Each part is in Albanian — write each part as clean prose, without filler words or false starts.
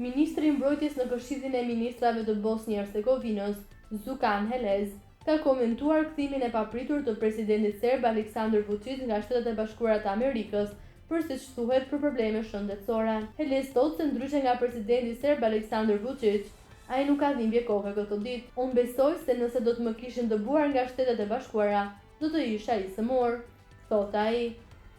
Ministri i Mbrojtjes në Këshillin e Ministrave të Bosnjë-Hercegovinës, Đukan Helez, ka komentuar kthimin e papritur të presidentit serb Aleksandar Vučić nga Shtetet e Bashkuara të Amerikës për siç thuhet për probleme shëndetësore. Helez thotë se ndryshe nga presidenti serb Aleksandar Vučić, ai nuk ka dhimbje koke këtë ditë. Unë besoj se nëse do të më kishin dëbuar nga Shtetet e Bashkuara, do të isha i sëmur, thotë ai.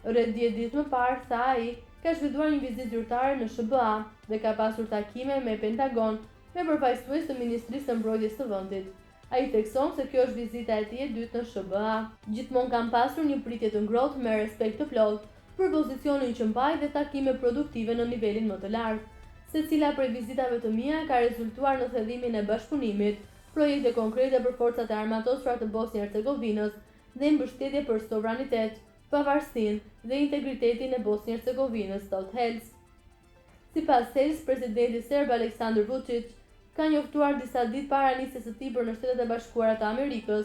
Rreth 10 ditë më parë, tha ai, ka zhvilluar një vizitë zyrtare në SBA dhe ka pasur takime me Pentagon me përfaqësues të Ministrisë së Mbrojtjes së vendit. Ai thekson se kjo është vizita e tij e dytë në SBA. Gjithmonë kam pasur një pritje të ngrohtë me respekt të plotë për pozicionin që mbaj dhe takime produktive në nivelin më të lartë. Secila prej vizitave të mia ka rezultuar në thellimin e bashkëpunimit, projekte konkrete për forcat e armatosura të Bosnjë-Hercegovinës dhe mbështetje për sovranitet, pavarësinë dhe integritetin e Bosnjë-Hercegovinës, thotë Helez. Sipas Helez, presidenti serb Aleksandar Vučić ka njoftuar disa ditë para nisjes së tij për në Shtetet e Bashkuara të Amerikës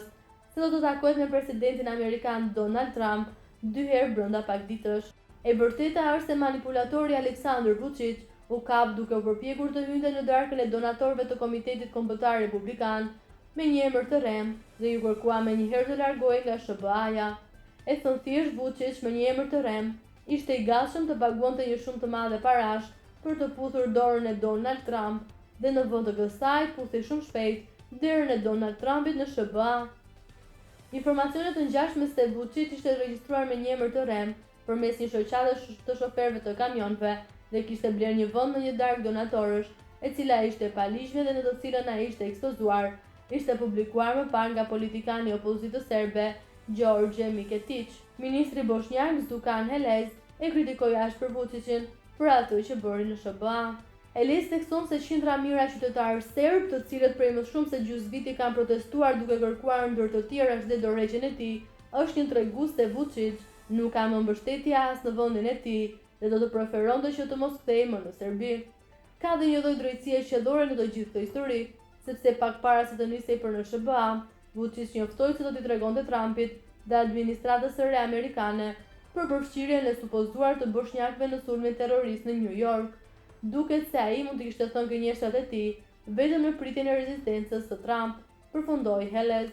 se do të takohet me presidentin amerikan Donald Trump 2 herë brenda pak ditësh. E vërteta është se manipulatori Aleksandar Vučić u kap duke u përpjekur të hynte në darkën e donatorëve të Komitetit Kombëtar Republikan me një emër të rrem dhe ju kërkua menjëherë të largohej nga SBA-ja. E thënë thjesht, Vučić me një emër të rrem ishte i gatshëm të paguonte një shumë të madhe parash për të puthur dorën e Donald Trump dhe në vend të kësaj puthej shumë shpejt derën e Donald Trumpit në SBA. Informacionet të ngjashme se Vučić ishte regjistruar me një emër të rrem përmes një shoqate të shoferëve të kamionëve dhe kishte bler një vend në një darkë donatorësh, e cila ishte pa ligjme dhe në të cilën ai ishte ekspozuar, ishte publikuar më parë nga politikani i opozitës serbe Đorđe Miketić. Ministri bosnjak Đukan Helez e kritikoi ashpër Vučićin për atë që bëri në SBA. Helez thekson se qindra mijëra qytetarë serb, të cilët prej më shumë se gjys viti kanë protestuar duke kërkuar ndër të tjerash dhe dorëheqjen e tij, është një tregues se Vučić nuk ka më mbështetje as në vendin e tij dhe do të preferonte që të mos kthehej më në Serbi. Ka dhe një lloj drejtësie qellore në të gjithë këtë histori, sepse pak para se të nisej për në SBA, Vučić njoftoi se do t'i tregonte Trumpit dhe administratës së re amerikane për përfshirjen e supozuar të bosnjakëve në sulmin terrorist në New York. Duket se ai mund të kishte thënë gënjeshtrat e tij vetëm në pritjen e rezistencës së Trump, përfundoi Helez.